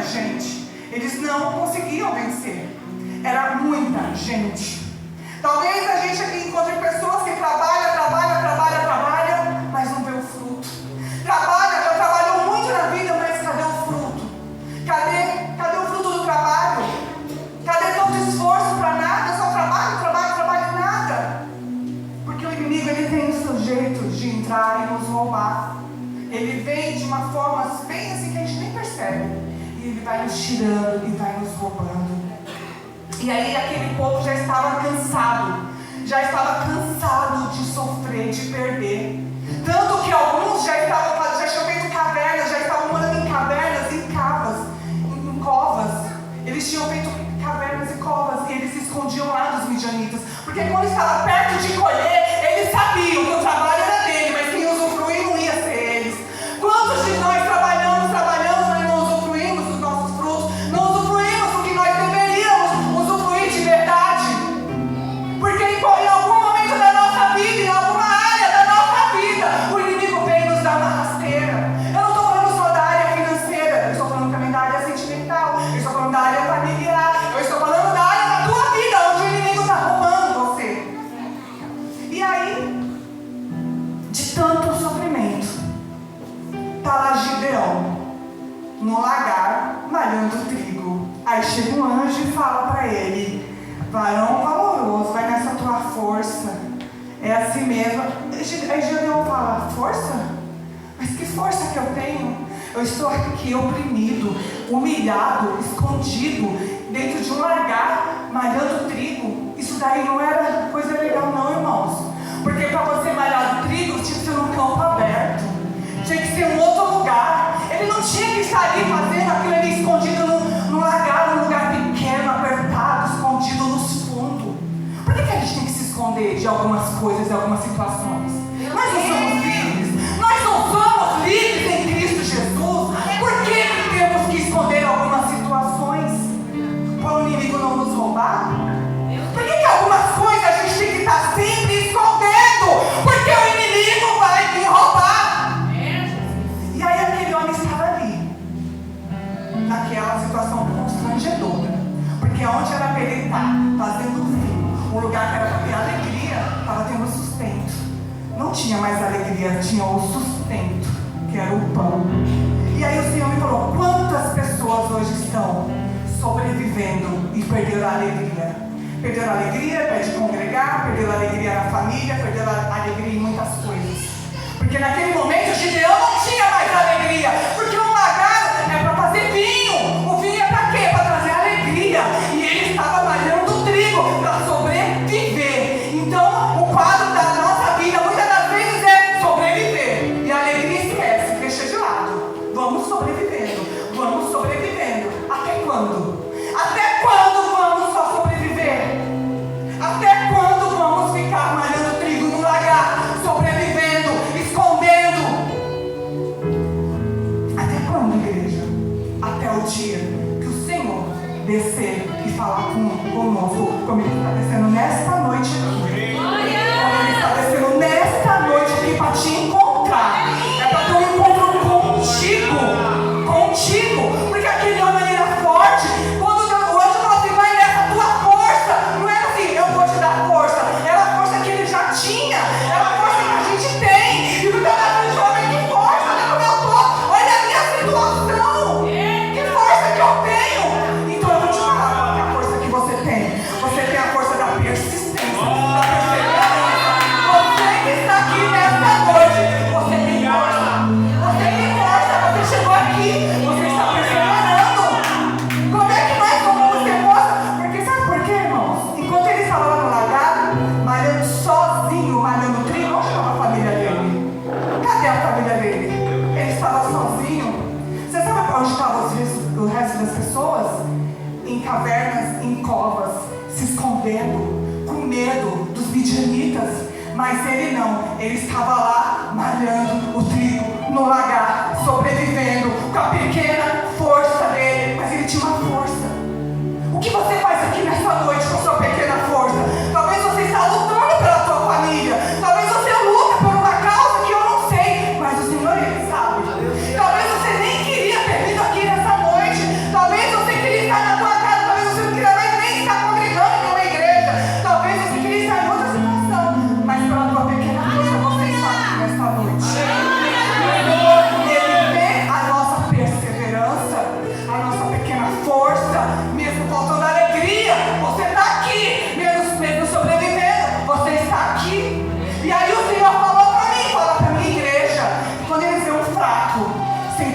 gente. Eles não conseguiam vencer. Era muita gente. Talvez a gente aqui encontre pessoas que trabalham, mas não vê o fruto. Já trabalhou muito na vida, mas cadê o fruto? Cadê o fruto do trabalho? Cadê todo esforço para nada? Só trabalho e nada. Porque o inimigo, ele tem o seu jeito de entrar e nos roubar. Ele vem de uma forma bem assim que a gente nem percebe. E ele vai nos tirando e vai nos roubando. E aí aquele povo já estava cansado de sofrer, de perder. Tanto que alguns já tinham feito cavernas, já estavam morando em cavernas, em cavas, em covas. Eles tinham feito cavernas e covas e eles se escondiam lá dos midianitas. Porque quando estava perto de colher, eles sabiam que o trabalho era dele, mas quem usufruir não ia ser eles. Quantos de nós trabalhamos, mas não usufruímos dos nossos frutos, não usufruímos do que nós deveríamos usufruir de verdade? Porque em algum momento da nossa vida, em alguma área da nossa vida, o inimigo vem nos dar uma rasteira. Eu não estou falando só da área financeira, eu estou falando também da área sentimental, eu estou falando da área familiar, eu estou falando da área da tua vida, onde o inimigo está roubando você. E aí, de tanto sofrimento, está lá Gideão, no lagar, malhando trigo. Aí chega um anjo e fala para ele: varão valoroso, vai nessa tua força, é assim mesmo. Aí Gideão fala: força? Mas que força que eu tenho? Eu estou aqui oprimido, humilhado, escondido, dentro de um lagar, malhando trigo. Isso daí não era coisa legal não, irmãos. Porque para você malhar trigo, tinha que ser num campo aberto, tinha que ser um outro lugar. Ele não tinha que estar ali fazendo aquilo ali escondido num lagar, num lugar pequeno, apertado, escondido nos fundos. Por que a gente tem que se esconder de algumas coisas, de algumas situações? Nós não somos livres. Nós não somos livres em Cristo Jesus. Por que temos que esconder algumas situações? Para o inimigo não nos roubar? Por que algumas coisas a gente tem que estar sempre escondendo? Porque o inimigo vai me roubar. E aí aquele homem estava ali, naquela situação constrangedora. Porque onde era para ele estar, fazendo frio, um lugar que era para ter alegria, estava tendo sustento. Não tinha mais alegria, tinha o sustento, que era o pão. E aí o Senhor me falou: quantas pessoas hoje estão sobrevivendo e perderam a alegria? Perderam a alegria, pede congregar, perderam a alegria na família, perderam a alegria em muitas coisas. Porque naquele momento Gideão não tinha mais alegria, porque um lagar é para fazer vinho. O vinho é para quê? Para trazer alegria. E ele estava malhando trigo para sobreviver. Então o quadro da nossa vida muitas das vezes é sobreviver. E a alegria esquece, deixa de lado. Vamos sobrevivendo. Até quando? Até quando vamos só sobreviver? Até quando vamos ficar malhando trigo no lagar, sobrevivendo, escondendo? Até quando, igreja? Até o dia que o Senhor descer e falar conosco, como Ele está descendo nesta noite aqui. Como Ele está descendo nesta noite aqui para te encontrar. É para ter um encontro contigo. Porque aquele homem era forte. Quando o anjo falou assim: vai nessa tua força, não era assim, eu vou te dar força. Era a força que ele já tinha, era a força que a gente tem. E muitas vezes o homem: que força, olha como eu estou, olha a minha situação, que força que eu tenho. Então eu vou te falar qual é a força que você tem. Você tem a força da persistência, da perseverança. Você que está aqui nesta noite, você tem força. Você tem força, você chegou aqui, você está perseverando. Como é que nós vamos ter força? Porque sabe por quê, irmãos? Enquanto ele estava lá no lagar, malhando sozinho, malhando trigo, onde estava a família dele? Cadê a família dele? Ele estava sozinho. Você sabe onde estavam o resto das pessoas? Em cavernas, em covas, se escondendo, com medo dos midianitas. Mas ele não, ele estava lá malhando o trigo no lagar, sobrevivendo com a pequena força dele. Mas ele tinha uma força. O que você faz aqui nessa noite com a sua pequena força? Talvez você está lutando pela tua família, talvez você luta por uma causa que eu não sei, mas o Senhor, Ele sabe. Talvez você nem queria ter vindo aqui nessa noite, talvez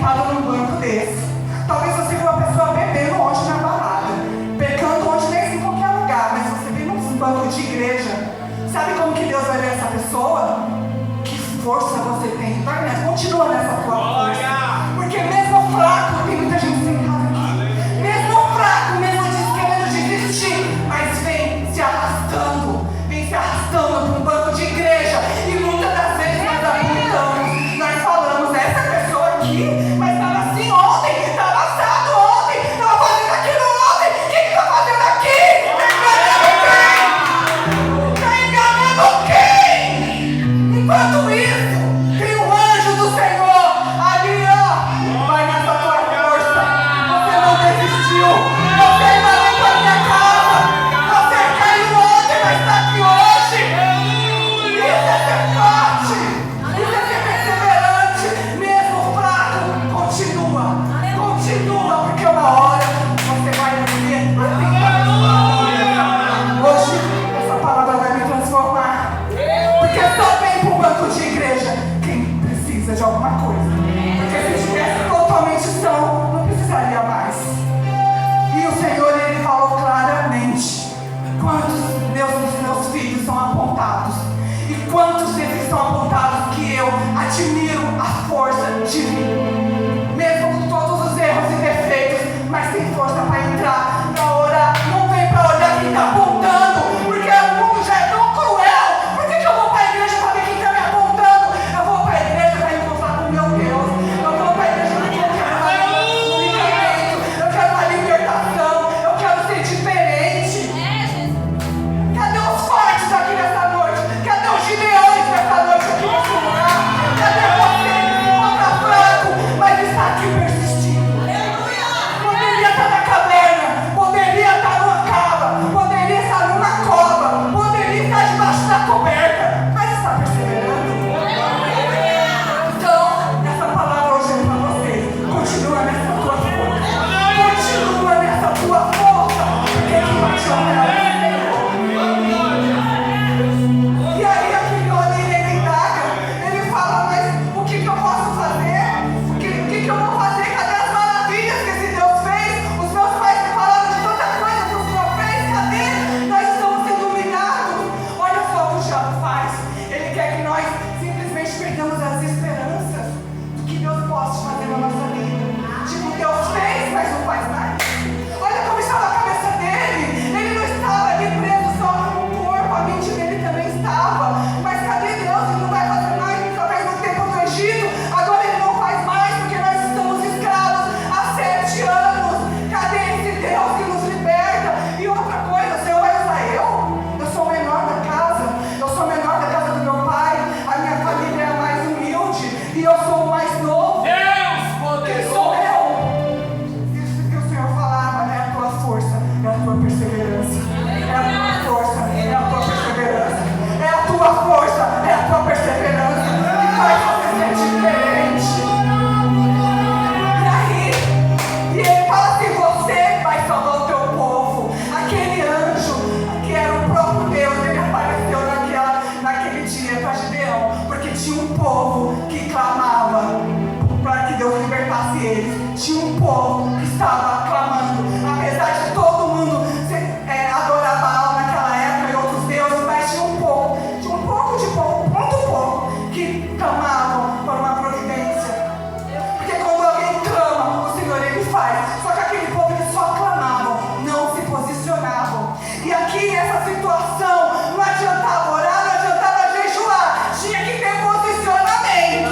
sentado num banco desse. Talvez você viu uma pessoa bebendo hoje na balada, pecando hoje nem em qualquer lugar, mas você vê num banco de igreja. Sabe como que Deus vai ver essa pessoa? Que força você tem. Continua nessa tua força. Porque mesmo fraco, tem muita gente sentada aqui. Mesmo fraco, mesmo querendo desistir, mas vem se arrastando para um banco de igreja. E muitas das vezes nós apontamos, nós falamos, essa pessoa aqui, mas estava assim ontem, estava assado ontem, estava fazendo aquilo ontem. O que está fazendo aqui? Está enganando quem? Enquanto isso, tem o anjo do Senhor ali, ó. Vai nessa tua força. Você não desistiu. Você ainda vem para minha casa. Você caiu ontem, mas está aqui hoje. Isso é ser forte. Isso é ser perseverante. Mesmo fraco, continua, porque uma hora você vai ver. Hoje, essa palavra vai me transformar. Porque só vem para o banco de igreja quem precisa de alguma coisa. Porque se estivesse totalmente são, não precisaria mais. E o Senhor, Ele falou claramente quantos dos meus filhos são apontados. E quantos deles são apontados que eu admiro a força de mim. Mesmo com todos os erros e defeitos, mas tem força para entrar, para orar. Não vem para olhar quem está apontando, porque o mundo já é tão cruel. Por que eu vou para a igreja para ver quem está me apontando? Eu vou para a igreja para encontrar com meu Deus. Eu vou para a igreja porque eu quero um livramento, eu quero uma libertação, eu quero ser diferente. Cadê os fortes aqui nessa noite? Cadê os gideões nessa noite aqui nesse lugar? Cadê você que se encontra fraco, mas está aqui persistindo? Poderia estar na caverna, poderia estar numa cava, poderia estar numa cova, poderia estar debaixo da coberta, mas está perseverando. Então, essa palavra hoje é para vocês. Continua nessa tua força. Continua nessa tua força, porque quem vai te honrar é o Senhor. E aí aquele homem, ele indaga, ele fala, mas o que eu posso fazer? O que eu vou fazer? Cadê as maravilhas que esse Deus fez? Os meus pais me falaram de tanta coisa que o Senhor fez, cadê? Nós estamos sendo humilhados. Olha só o que o diabo faz. Ele quer que nós simplesmente perdamos as esperanças do que Deus possa fazer na nossa vida. Tipo, Deus fez, mas não faz mais. Olha como estava a cabeça dele. Ele não estava ali preso só no corpo, a mente dele também estava. Mas cadê Deus? Ele não vai fazer mais. Ele só fez no tempo do Egito. Agora ele não faz mais porque nós estamos escravos há 7 anos. Cadê esse Deus que nos liberta? E outra coisa, o Senhor vai usar eu? Eu sou o menor da casa. Eu sou o menor da casa do meu pai. A minha família é a mais humilde. E eu sou o mais novo. Quem sou eu? Isso que o Senhor falava, é a tua força, é a tua perseverança. É a tua força, é a tua perseverança. É a tua força, é a tua perseverança. Que faz você ser diferente. E aí, e ele fala assim, você vai salvar o teu povo. Aquele anjo, que era o próprio Deus, ele apareceu naquele dia para Gideão, porque tinha um povo que clamava para que Deus libertasse eles. Tinha um povo que estava clamando, apesar de todo mundo adorar Baal naquela época e outros deuses, mas tinha um povo de povo, muito povo, que clamavam por uma providência. Porque quando alguém clama, o Senhor ele faz. Só que aquele povo eles só clamavam, não se posicionavam. E aqui nessa situação, não adiantava orar, não adiantava jejuar, tinha que ter posicionamento.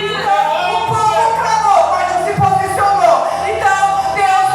Então, o povo clamou, mas não se posicionou. Então, Deus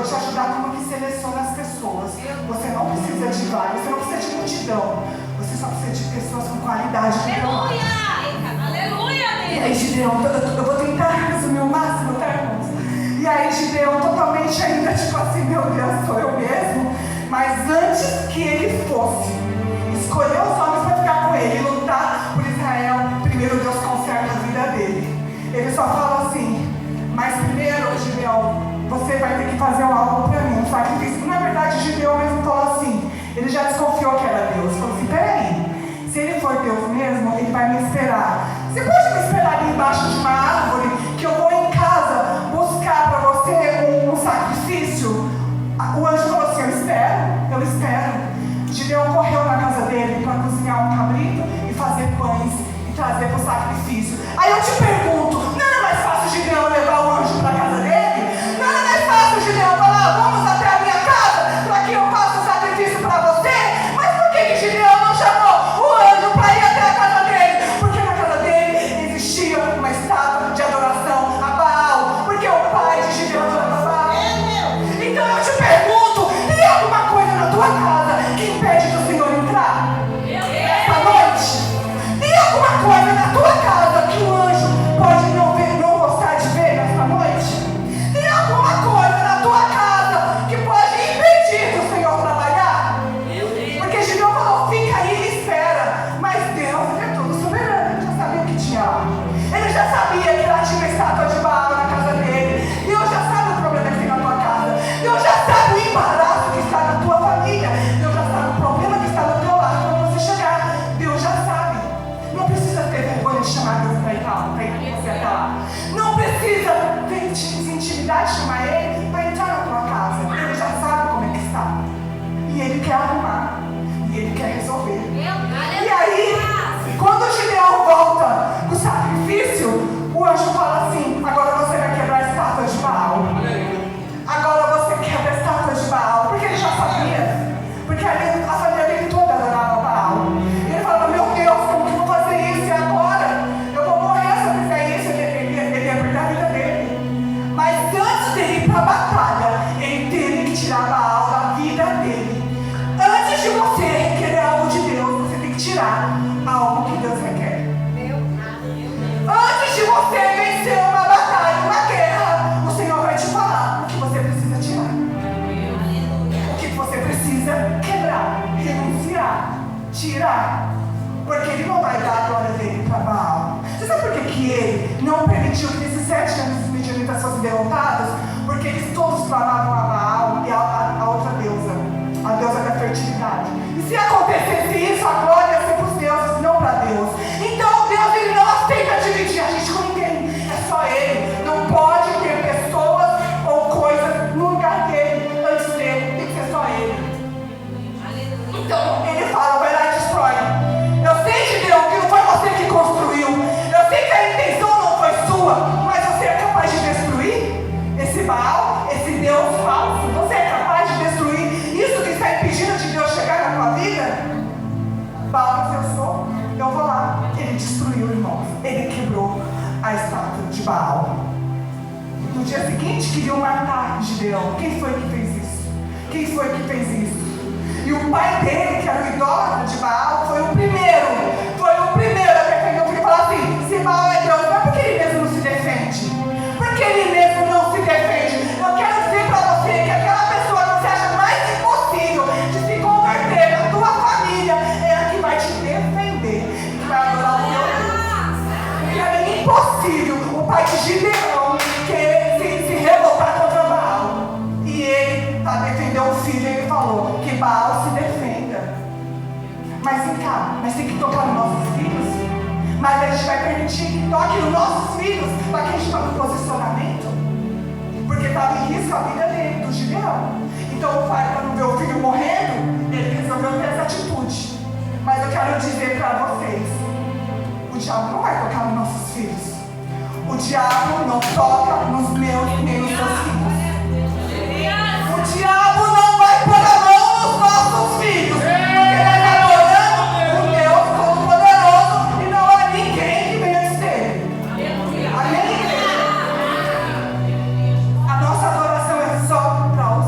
te ajudar como que seleciona as pessoas. Você não precisa de vários, você não precisa de multidão. Você só precisa de pessoas com qualidade. Aleluia! E aí, Gideão, eu vou tentar resumir o máximo, tá, irmãos? E aí, Gideão, totalmente ainda, tipo assim, meu Deus, sou eu mesmo. Mas antes que ele fosse escolher os homens para ficar com ele e lutar por Israel, primeiro Deus conserta a vida dele. Ele só fala assim: mas primeiro, Gideão, você vai ter que fazer algo para mim, um sacrifício. Na verdade, Gideão mesmo falou assim, ele já desconfiou que era Deus. Falou assim: peraí, se ele for Deus mesmo, ele vai me esperar. Você pode me esperar ali embaixo de uma árvore, que eu vou em casa buscar para você um sacrifício? O anjo falou assim: eu espero. Gideão correu na casa dele para cozinhar um cabrito e fazer pães e trazer para o sacrifício. Aí eu te pergunto, não era mais fácil Gideão levar o anjo para a casa dele? Não era mais fácil Gideão falar: vamos até a minha casa para que eu faça o sacrifício para você? Mas por que Gideão não chamou o anjo para ir até a casa dele? Porque na casa dele existia uma estátua de adoração a Baal, porque o pai de Gideão adorava Baal. Então eu te pergunto, tem alguma coisa na tua casa que impede do Senhor entrar? Essa noite? Tem alguma coisa na tua casa que o anjo pode não ver, não gostar de ver nessa noite? Tem alguma coisa na tua casa que pode impedir do Senhor trabalhar? Porque Gideão falou: fica aí e espera. Mas Deus, ele é todo soberano, ele já sabia o que tinha lá. Ele já sabia que lá tinha uma estátua de Baal na casa dele. Deus já sabe o problema que tem na tua casa. Deus já sabe o embaraço que está na tua família. Deus já sabe o problema que está do teu lado quando você chegar. Deus já sabe. Não precisa ter vergonha de chamar Deus para ir você até lá. Não precisa ter intimidade de chamar Ele para entrar na tua casa. Ele já sabe como é que está. E Ele quer arrumar. E Ele quer resolver. E aí, quando o Gideão volta do sacrifício, o anjo fala assim: agora você vai quebrar a estátua de Baal. Agora você quebra a estátua de Baal. Porque ele já sabia. Porque a família dele toda adorava Baal. E ele falava: meu Deus, como que eu vou fazer isso? E agora? Eu vou morrer se eu fizer isso. Ele ia perder a vida dele. Mas antes dele ir para a batalha, ele teve que tirar Baal da vida dele. Antes de você querer algo de Deus, você tem que tirar algo que Deus requer. Antes de você vencer uma batalha, uma guerra, o Senhor vai te falar o que você precisa tirar. O que você precisa quebrar, renunciar, tirar. Porque Ele não vai dar a glória dele para Baal. Você sabe por que Ele não permitiu que nesses 7 anos os midianitas fossem derrotados? Porque eles todos clamavam a Baal e a outra deusa, a deusa da fertilidade. E se acontecesse isso, a glória ia ser para os deuses, não para Deus. Então Deus, Ele não aceita dividir a gente com ninguém. É só Ele. Não pode ter pessoas ou coisas no lugar dele. Antes dele, tem que ser só Ele. Então Ele fala: vai lá e destrói. Eu sei, Gideão, que não foi você que construiu. Eu sei que a intenção não foi sua, mas você é capaz de destruir esse Baal, esse Deus falso? Você é capaz de destruir isso que está impedindo de Deus chegar na tua vida? Baal, eu vou lá. Ele destruiu, irmãos. Ele quebrou a estátua de Baal. No dia seguinte, queriam matar Gideão. Quem foi que fez isso? Quem foi que fez isso? E o pai dele, que era o idólatra de Baal, foi o primeiro a defender o filho e falar assim: se Baal é Deus, não é porque ele mesmo não se defende. Porque ele mesmo não se defende. Eu quero dizer para você que aquela pessoa que você acha mais impossível de se converter na tua família é a que vai te defender, que vai adorar o teu Deus. Porque é impossível o pai de Gideão querer se revoltar contra Baal. E ele, para defender o filho, ele falou que Baal se defenda. Mas vem cá, mas tem que tocar nos nossos filhos? Mas a gente vai permitir que toque nos nossos filhos para que a gente tome um posicionamento? Porque estava em risco a vida dele, do Gideão. Então o pai, para não ver o filho morrendo, ele resolveu ter essa atitude. Mas eu quero dizer para vocês: o diabo não vai tocar nos nossos filhos. O diabo não toca nos meus nem nos seus filhos. O diabo não vai pôr a mão nos nossos filhos. Porque ele está adorando o Deus Todo-Poderoso e não há ninguém que venha antes dele. Amém, igreja? A nossa adoração é só para o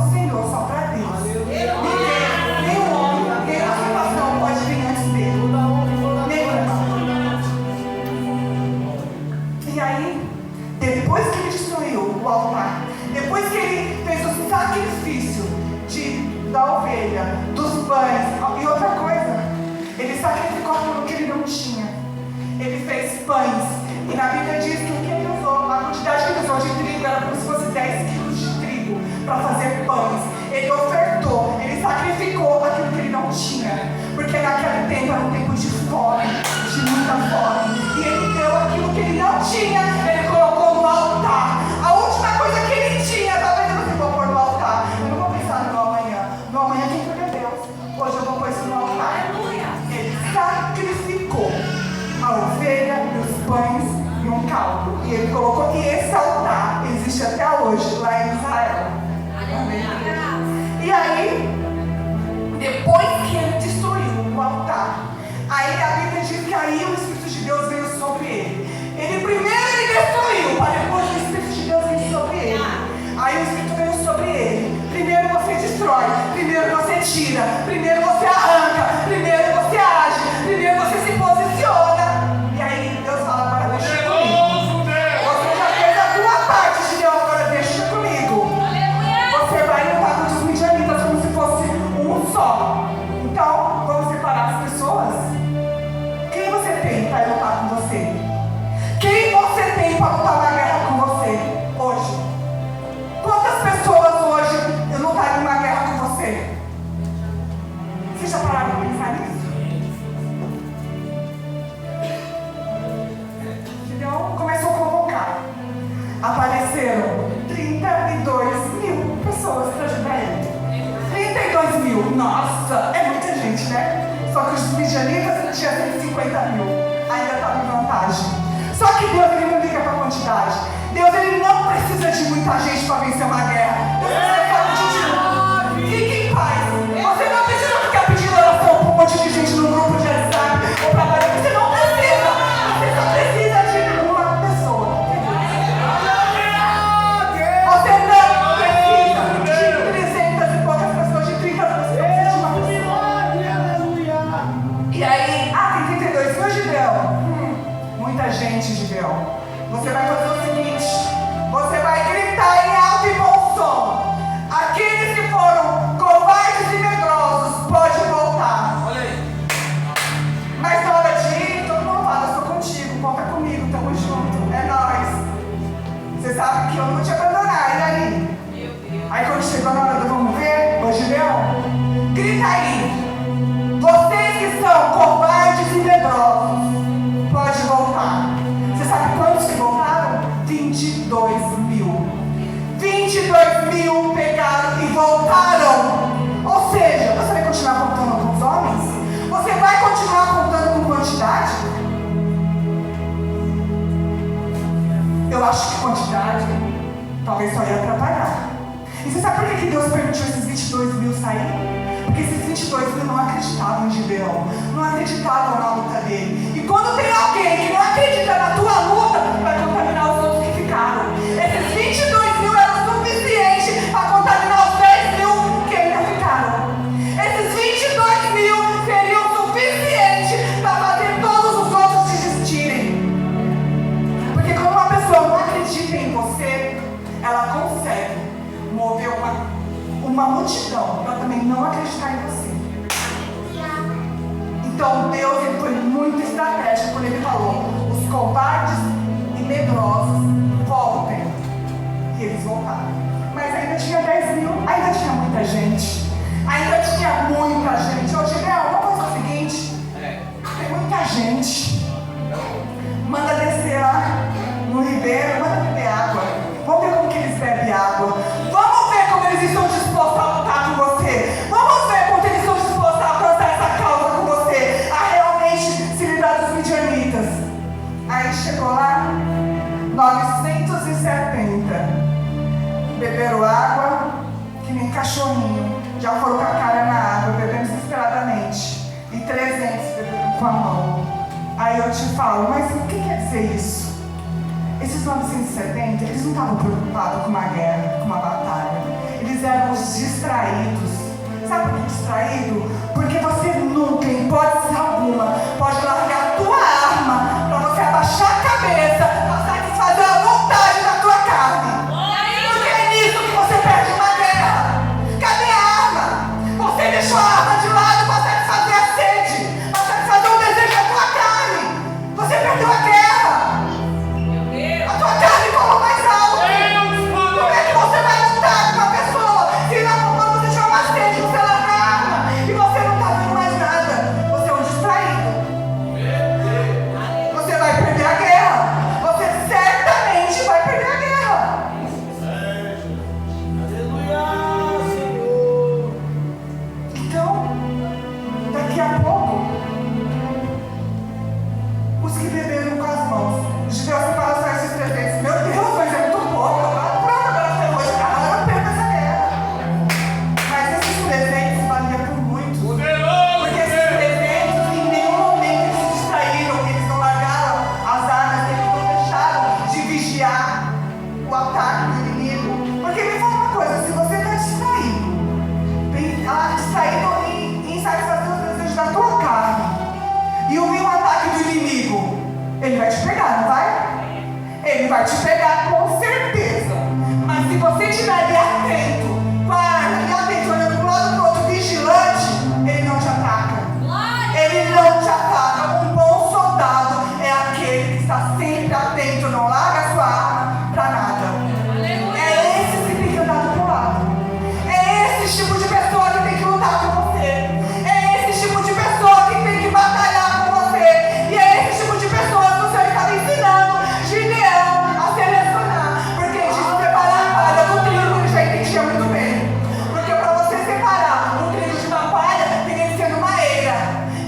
sacrificou aquilo que ele não tinha. Ele fez pães. E na Bíblia diz que o que ele usou, a quantidade que ele usou de trigo era como se fosse 10 quilos de trigo para fazer pães. Ele ofertou, ele sacrificou aquilo que ele não tinha. Porque naquele tempo era um tempo de fome, de muita fome. E ele deu aquilo que ele não tinha, ele colocou no altar. A última coisa que ele tinha, talvez eu não vou pôr no altar. Eu não vou pensar no amanhã. No amanhã quem foi é Deus. Hoje eu vou pôr isso no altar. Ele sacrificou a ovelha e os pães e um caldo. E ele colocou, e esse altar existe até hoje lá em Israel. Amém? E aí, depois que ele destruiu o altar, aí a Bíblia diz que aí o Espírito de Deus veio sobre ele. Primeiro ele destruiu, para depois o Espírito de Deus veio sobre ele. Aí o Espírito veio sobre ele. Primeiro você destrói, primeiro você tira, primeiro você arranca, primeiro você age, primeiro você se posiciona. E aí Deus fala, agora deixa comigo. Você já fez a tua parte, Gideão, agora deixa comigo. Você vai lutar contra os midianitas como se fosse um só. Então, vamos separar as pessoas. Quem você tem para lutar com você? Quem você tem para lutar na guerra com você hoje? Quantas pessoas hoje lutariam uma guerra com você? Vocês já pararam para pensar nisso? Então, começou a convocar. Apareceram 32 mil pessoas para ajudar ele. 32 mil, nossa, é muita gente, né? Só que os midianitas tinham 150 mil, ainda estava em vantagem. Só que Deus, ele não liga para a quantidade. Deus, ele não precisa de muita gente para vencer uma guerra. Deus precisa de fique em paz. Você não precisa ficar pedindo oração para um monte de gente no grupo de WhatsApp ou para várias. Você não precisa. Você só precisa de uma pessoa. Você não precisa de 300 e poucas pessoas, de 30 pessoas. Você precisa de uma pessoa. E aí, tem 32 mil, Gideão. Muita gente, Gideão. Você vai fazer o seguinte: você vai gritar em alto e bom som. Aqueles que foram covardes e medrosos pode voltar. Olha aí. Mas na hora de ir, todo mundo fala, eu sou contigo, conta comigo, tamo junto, é nóis. Você sabe que eu não vou te abandonar, e aí? Aí quando chegou na hora do vamos ver, ô Gideão, grita aí. Vocês que são covardes e medrosos, pode voltar. Você sabe quantos que voltaram? 22 mil. 22 mil pegaram e voltaram. Ou seja, você vai continuar contando com os homens? Você vai continuar contando com quantidade? Eu acho que quantidade talvez só ia atrapalhar. E você sabe por que Deus permitiu esses 22 mil sair? Porque esses 22 mil não acreditavam em Gideão, não acreditavam na luta dele. E quando tem alguém que não acredita na tua luta, vai contaminar os outros que ficaram. Esses 22 mil eram suficientes para contaminar os 10 mil que ainda ficaram. Esses 22 mil seriam suficientes para fazer todos os outros desistirem. Porque quando uma pessoa não acredita em você, ela consegue mover uma multidão para também não acreditar em você. Então Deus, ele foi muito estratégico quando ele falou: os covardes e medrosos voltem. E eles voltaram. Mas ainda tinha 10 mil, ainda tinha muita gente. Ainda tinha muita gente. Ô Gideão, vamos fazer o seguinte: tem muita gente. Manda descer lá no ribeiro, manda beber água. Vamos ver como que eles bebem água. Vamos ver como eles estão dispostos a lutar com você. Vamos ver como eles estão dispostos a alcançar essa causa com você, a realmente se livrar dos midianitas. Aí chegou lá, 970. Beberam água, que nem cachorrinho. Já foram com a cara na água, bebendo desesperadamente. E 300 beberam com a mão. Aí eu te falo, mas o que quer dizer isso? Esses 970, eles não estavam preocupados com uma guerra, com uma batalha. Eles eram os distraídos. Sabe por que distraído? Porque você nunca, em hipótese alguma, pode largar a tua arma para você abaixar a cabeça, para satisfazer a vontade da tua carne. Porque é nisso que você perde uma guerra. Cadê a arma? Você deixou a arma de lado para satisfazer a sede, para satisfazer estiver atento, com a arma e atento, olhando para o lado e para o outro, vigilante, ele não te ataca. Ele não te ataca. Um bom soldado é aquele que está sempre atento, não larga a sua arma para nada. É esse que tem que andar do teu lado. É esse tipo de pessoa que tem que lutar com você. É esse tipo de pessoa que tem que batalhar com você. E é esse tipo de pessoa que você está ensinando Gideão a selecionar. Porque de separar a palha do trigo, ele já entendia muito bem. Porque para você separar um trigo de uma palha, tem que ser numa eira.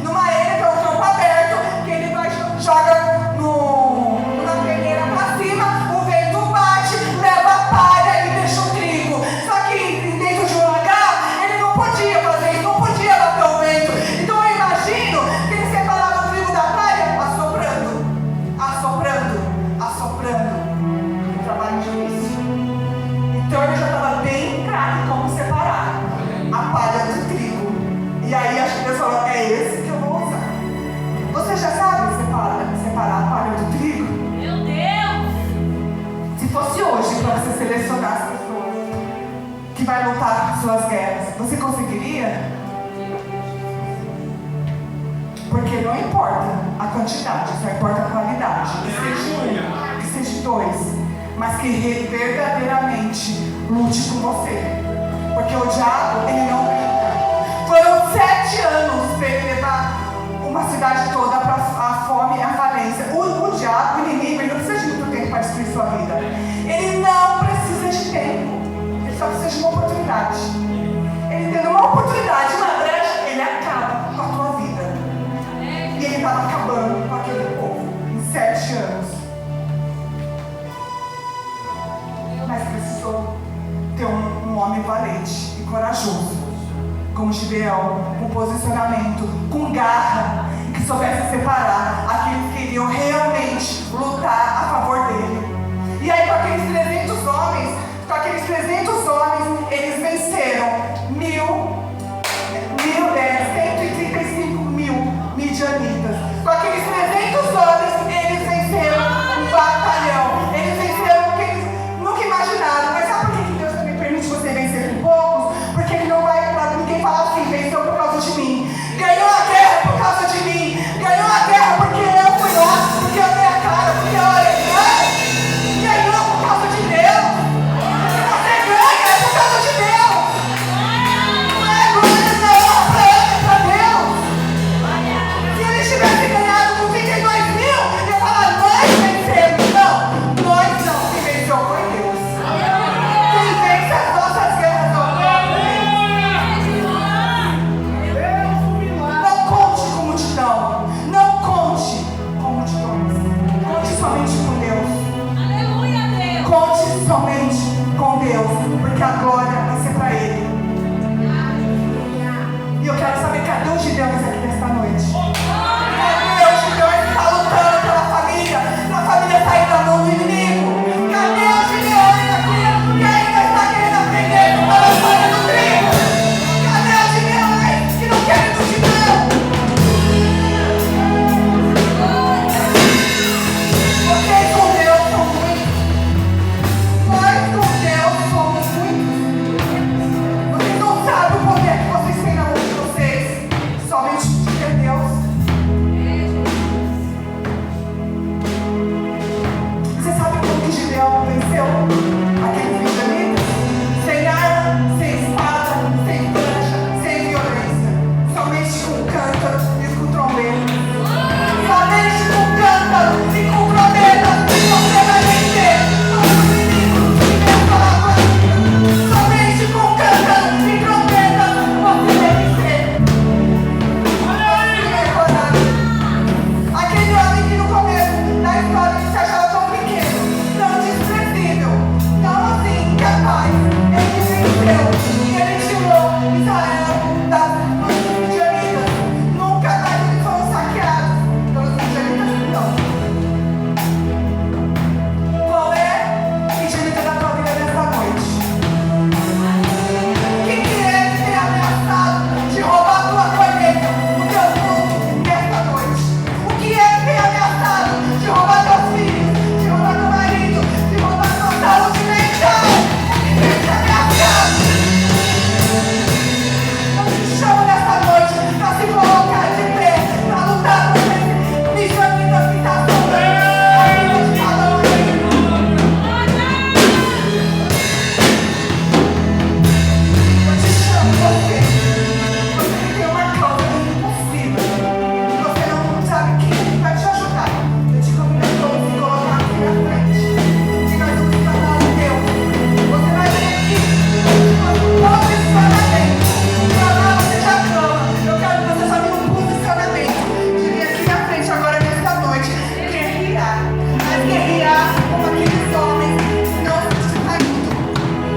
Numa eira que é um campo aberto, que ele vai joga numa peneira para cima, o vento bate, leva a palha e deixa o trigo. Só que dentro de um lagar, ele não podia fazer isso, não podia bater o vento. Então eu imagino que ele separava o trigo da palha, assoprando, assoprando, assoprando. Um trabalho difícil. Então ele já estava bem craque como separar a palha do trigo. E aí acho que Deus falou, é esse que eu vou usar. Você já sabe separar a palha do trigo? Meu Deus! Se fosse hoje para você selecionar as pessoas que vai lutar as suas guerras, você conseguiria? Porque não importa a quantidade, só importa a qualidade. Que seja um, que seja dois, mas que verdadeiramente lute com você. Porque o diabo, ele não brinca. Foram 7 anos para ele levar uma cidade toda para a fome e a falência. O diabo, o inimigo, ele não precisa de muito tempo para destruir sua vida. Ele não precisa de tempo. Ele só precisa de uma oportunidade. Ele tendo uma oportunidade, uma brecha, ele acaba com a tua vida. E ele estava acabando com aquele povo em 7 anos. Mas precisou ter um homem valente e corajoso, como Gideão, com posicionamento, com garra, que soubesse separar aqueles que iriam realmente lutar a favor dele. E aí com aqueles 300 homens, eles venceram 135 mil midianitas. Com aqueles 300 homens, eles venceram um batalhão. Eles venceram o que eles nunca imaginaram. Mas sabe por que Deus também permite você vencer com poucos? Porque Ele não vai para ninguém falar assim, venceu por causa de mim. Ganhou a guerra por causa de mim. Ganhou a guerra porque eu fui lá, porque eu dei a cara, porque eu orei. Ganhou por causa de Deus. Se você ganha, é por causa de Deus. Não é glória, não, para Deus. Se ele tivesse ganhado com 32 mil, eu ia falar, nós vencemos. Não, nós não. Quem venceu foi Deus. Quem vence as nossas guerras não é Deus. Não conte com multidão. Não conte com multidões. Conte somente com Deus. Aleluia, Deus! Conte somente com Deus, porque a glória vai ser para Ele. E eu quero saber, cadê os Gideões aqui nesta noite?